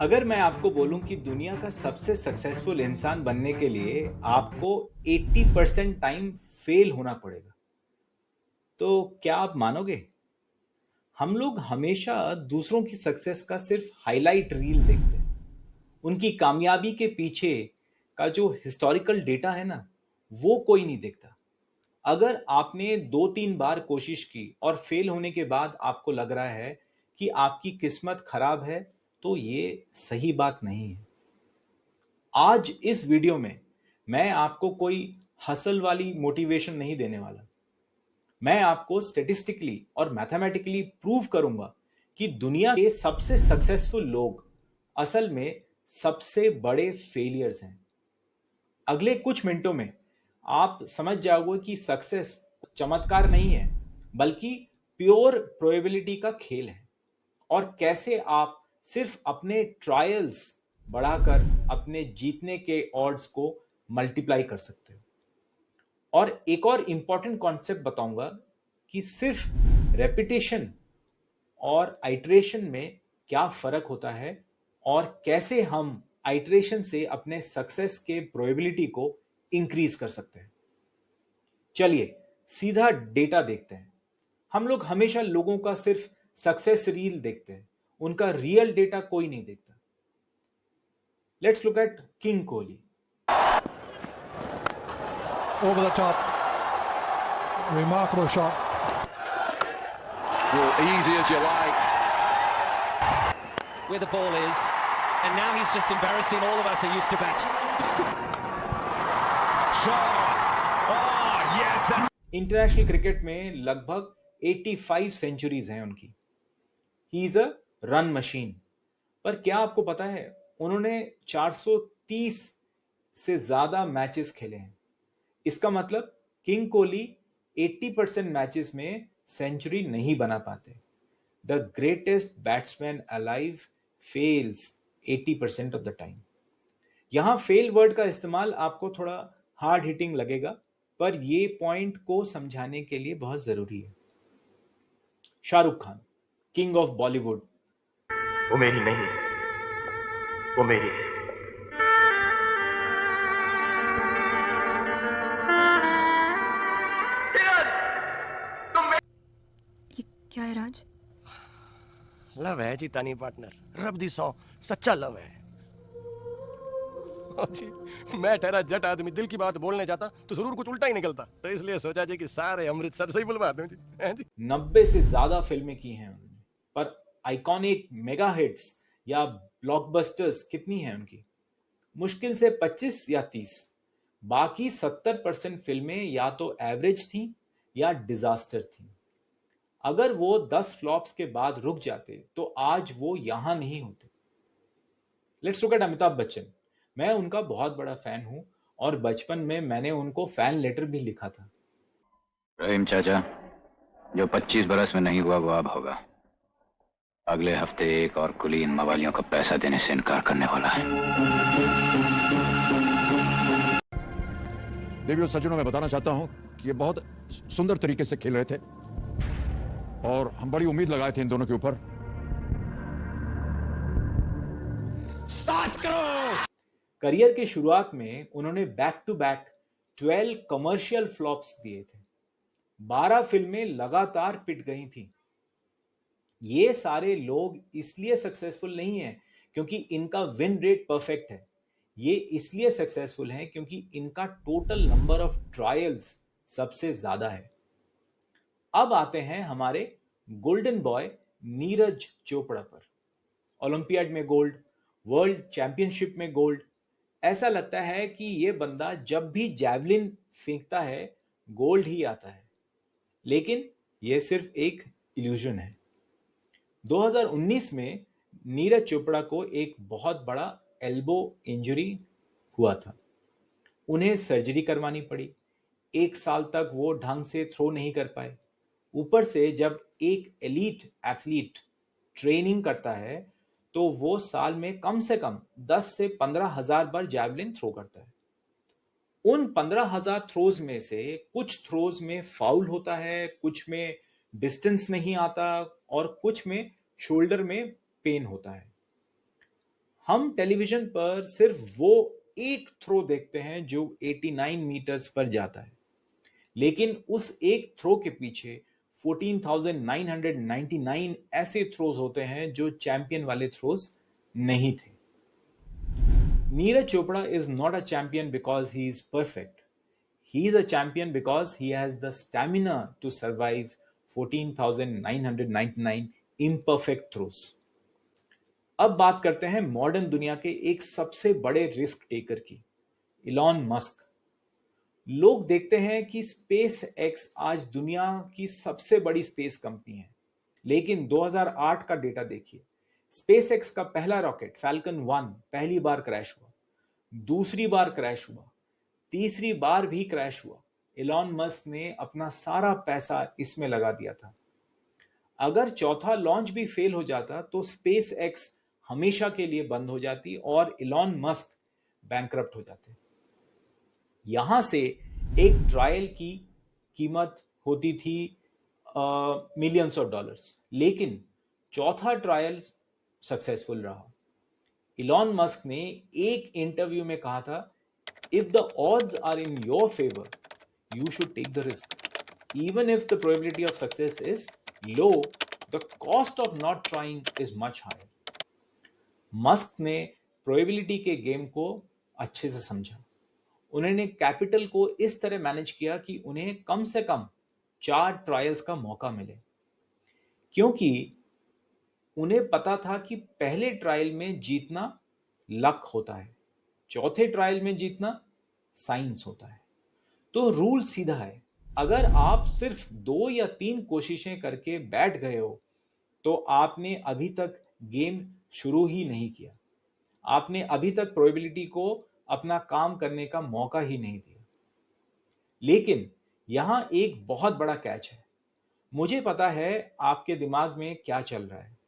अगर मैं आपको बोलूं कि दुनिया का सबसे सक्सेसफुल इंसान बनने के लिए आपको 80% टाइम फेल होना पड़ेगा, तो क्या आप मानोगे? हम लोग हमेशा दूसरों की सक्सेस का सिर्फ हाईलाइट रील देखते हैं। उनकी कामयाबी के पीछे का जो हिस्टोरिकल डेटा है ना, वो कोई नहीं देखता। अगर आपने 2-3 बार कोशिश की और फेल होने के बाद आपको लग रहा है कि आपकी किस्मत खराब है, तो ये सही बात नहीं है। आज इस वीडियो में मैं आपको कोई हसल वाली मोटिवेशन नहीं देने वाला। मैं आपको स्टेटिस्टिकली और मैथमेटिकली प्रूव करूंगा कि दुनिया के सबसे सक्सेसफुल लोग असल में सबसे बड़े फेलियर्स हैं। अगले कुछ मिनटों में आप समझ जाओगे कि सक्सेस चमत्कार नहीं है, बल्कि प्योर प्रोबेबिलिटी का खेल है, और कैसे आप सिर्फ अपने ट्रायल्स बढ़ाकर अपने जीतने के ऑड्स को मल्टीप्लाई कर सकते हो। और एक और इंपॉर्टेंट कॉन्सेप्ट बताऊंगा कि सिर्फ रेपिटेशन और आइट्रेशन में क्या फर्क होता है, और कैसे हम आइट्रेशन से अपने सक्सेस के प्रोबेबिलिटी को इंक्रीज कर सकते हैं। चलिए सीधा डेटा देखते हैं। हम लोग हमेशा लोगों का सिर्फ सक्सेस रील देखते हैं, उनका रियल डेटा कोई नहीं देखता। Let's look at king Kohli. Over the top, remarkable shot. Well, easy as you like. Where the ball is, and now he's just embarrassing all of us who used to bat. Shot. Oh, yes, that's international cricket में लगभग 85 centuries हैं उनकी। He is a run machine. पर क्या आपको पता है, उन्होंने 430 से ज्यादा मैचेस खेले हैं। इसका मतलब किंग कोहली 80% मैचेस में सेंचुरी नहीं बना पाते। The greatest batsman alive fails 80% of the time. यहां फेल वर्ड का इस्तेमाल आपको थोड़ा हार्ड हिटिंग लगेगा, पर यह पॉइंट को समझाने के लिए बहुत जरूरी है। Shahrukh Khan, king of Bollywood. वो मेरी नहीं, वो मेरी है। ये क्या है राज? लव है जी तानी पार्टनर, रब दी सौ सच्चा लव है। हाँ जी, मैं ठहरा जट आदमी दिल की बात बोलने जाता तो जरूर कुछ उल्टा ही निकलता, तो इसलिए सोचा जी कि सारे अमृतसर से ही बुलवा दूं जी। हैं जी। 90 से ज्यादा फिल्में की हैं उन्होंने, पर आइकॉनिक मेगा हिट्स या ब्लॉकबस्टर्स कितनी हैं उनकी? मुश्किल से 25 या 30। बाकी 70% फिल्में या तो एवरेज थी या डिजास्टर थी। अगर वो 10 फ्लॉप्स के बाद रुक जाते तो आज वो यहां नहीं होते। Let's look at Amitabh Bachchan. मैं उनका बहुत बड़ा फैन हूं, और बचपन में मैंने उनको फैन लेटर भी लिखा था। रहीम चाचा, जो 25 बरस में नहीं हुआ वो अब होगा। अगले हफ्ते एक और कुली इन मवालियों को पैसा देने से इनकार करने वाला है। देवियों सज्जनों, मैं बताना चाहता हूं कि ये बहुत सुंदर तरीके से खेल रहे थे और हम बड़ी उम्मीद लगाए थे इन दोनों के ऊपर। 7 करोड़। करियर के शुरुआत में उन्होंने back to back 12 commercial flops दिए थे। 12 फिल्में लगातार पिट गई थी। ये सारे लोग इसलिए सक्सेसफुल नहीं हैं क्योंकि इनका विन रेट परफेक्ट है। ये इसलिए सक्सेसफुल हैं क्योंकि इनका टोटल नंबर ऑफ ट्रायल्स सबसे ज्यादा है। अब आते हैं हमारे गोल्डन बॉय नीरज चोपड़ा पर। ओलंपियाड में गोल्ड, वर्ल्ड चैंपियनशिप में गोल्ड। ऐसा लगता है कि ये बंदा जब भी जैवलिन फेंकता है गोल्ड ही आता है, लेकिन यह सिर्फ एक इल्यूजन है। 2019 में नीरज चोपड़ा को एक बहुत बड़ा एल्बो इंजरी हुआ था। उन्हें सर्जरी करवानी पड़ी। 1 साल तक वो ढंग से थ्रो नहीं कर पाए। ऊपर से जब एक एलीट एथलीट ट्रेनिंग करता है तो वो साल में कम से कम 10 से 15,000 बार जैवलिन थ्रो करता है। उन 15,000 थ्रोज में से कुछ थ्रोज में फाउल होता है, कुछ में डिस्टेंस नहीं आता, और कुछ में शोल्डर में पेन होता है। हम टेलीविजन पर सिर्फ वो एक थ्रो देखते हैं जो 89 मीटर्स पर जाता है, लेकिन उस एक थ्रो के पीछे 14,999 ऐसे थ्रोज होते हैं जो चैंपियन वाले थ्रोज नहीं थे। Neeraj Chopra is not a champion because he is perfect. He is a champion because he has the stamina to survive 14,999 imperfect throws. अब बात करते हैं मॉडर्न दुनिया के एक सबसे बड़े रिस्क टेकर की, इलॉन मस्क। लोग देखते हैं कि स्पेस एक्स आज दुनिया की सबसे बड़ी स्पेस कंपनी है, लेकिन 2008 का डेटा देखिए। स्पेस एक्स का पहला रॉकेट फैल्कन 1 पहली बार क्रैश हुआ, दूसरी बार क्रैश हुआ, तीसरी बार भी क्रैश हुआ। इलॉन मस्क ने अपना सारा पैसा इसमें लगा दिया था। अगर चौथा लॉन्च भी फेल हो जाता तो स्पेस एक्स हमेशा के लिए बंद हो जाती और इलॉन मस्क बैंकरप्ट हो जाते। यहां से एक ट्रायल की कीमत होती थी मिलियंस ऑफ डॉलर्स, लेकिन चौथा ट्रायल सक्सेसफुल रहा। इलॉन मस्क ने एक इंटरव्यू में कहा था, if the odds are in your favour you should take the risk, even if the probability of success is low, the cost of not trying is much higher. Musk ने probability के game को अच्छे से समझा। उन्होंने capital को इस तरह मैनेज किया कि उन्हें कम से कम 4 ट्रायल्स का मौका मिले, क्योंकि उन्हें पता था कि पहले ट्रायल में जीतना लक होता है, चौथे ट्रायल में जीतना साइंस होता है। तो रूल सीधा है, अगर आप सिर्फ 2 या 3 कोशिशें करके बैठ गए हो तो आपने अभी तक गेम शुरू ही नहीं किया, आपने अभी तक प्रोबेबिलिटी को अपना काम करने का मौका ही नहीं दिया। लेकिन यहां एक बहुत बड़ा कैच है। मुझे पता है आपके दिमाग में क्या चल रहा है।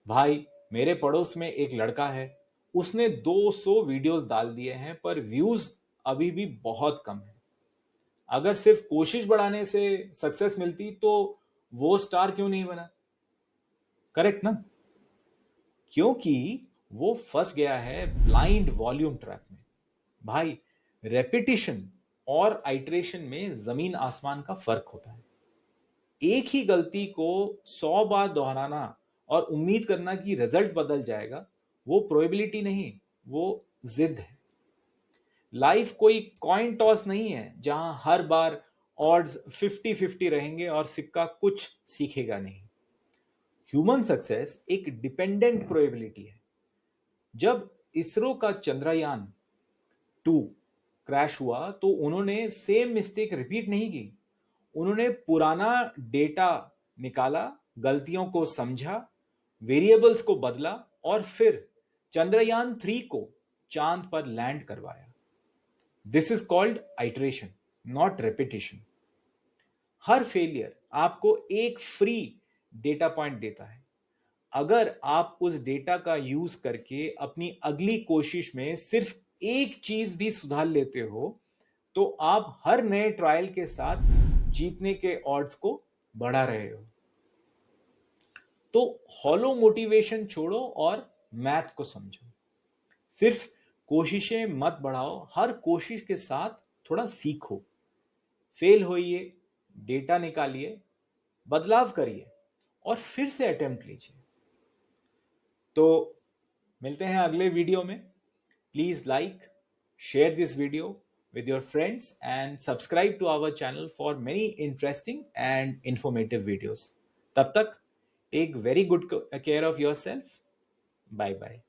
भाई, मेरे पड़ोस में एक लड़का है, उसने 200 वीडियोस डाल दिए हैं पर व्यूज अभी भी बहुत कम है। अगर सिर्फ कोशिश बढ़ाने से सक्सेस मिलती तो वो स्टार क्यों नहीं बना? करेक्ट ना? क्योंकि वो फंस गया है ब्लाइंड वॉल्यूम ट्रैप में। भाई, रेपिटिशन और आइटरेशन में जमीन आसमान का फर्क होता है। एक ही गलती को 100 बार दोहराना और उम्मीद करना कि रिजल्ट बदल जाएगा, वो प्रोबेबिलिटी नहीं, वो जिद है। लाइफ कोई कॉइन टॉस नहीं है जहां हर बार ऑड्स 50-50 रहेंगे और सिक्का कुछ सीखेगा नहीं। ह्यूमन सक्सेस एक डिपेंडेंट प्रोबेबिलिटी है। जब इसरो का चंद्रयान 2 क्रैश हुआ तो उन्होंने सेम मिस्टेक रिपीट नहीं की। उन्होंने पुराना डेटा निकाला, गलतियों को समझा, वेरिएबल्स को बदला और फिर चंद्रयान 3 को चांद पर लैंड करवाया। This is called iteration, not repetition. Her failure आपको एक फ्री डेटा पॉइंट देता है। अगर आप उस डेटा का यूज करके अपनी अगली कोशिश में सिर्फ एक चीज भी सुधार लेते हो तो आप हर नए ट्रायल के साथ जीतने के ऑड्स को बढ़ा रहे हो। तो हॉलो मोटिवेशन छोड़ो और मैथ को समझो। सिर्फ कोशिशें मत बढ़ाओ, हर कोशिश के साथ थोड़ा सीखो। फेल होइए, डेटा निकालिए, बदलाव करिए और फिर से अटेम्प्ट लीजिए। तो मिलते हैं अगले वीडियो में। Please like, share this video with your friends and subscribe to our channel for many interesting and informative videos. तब तक take very good care of yourself. Bye bye.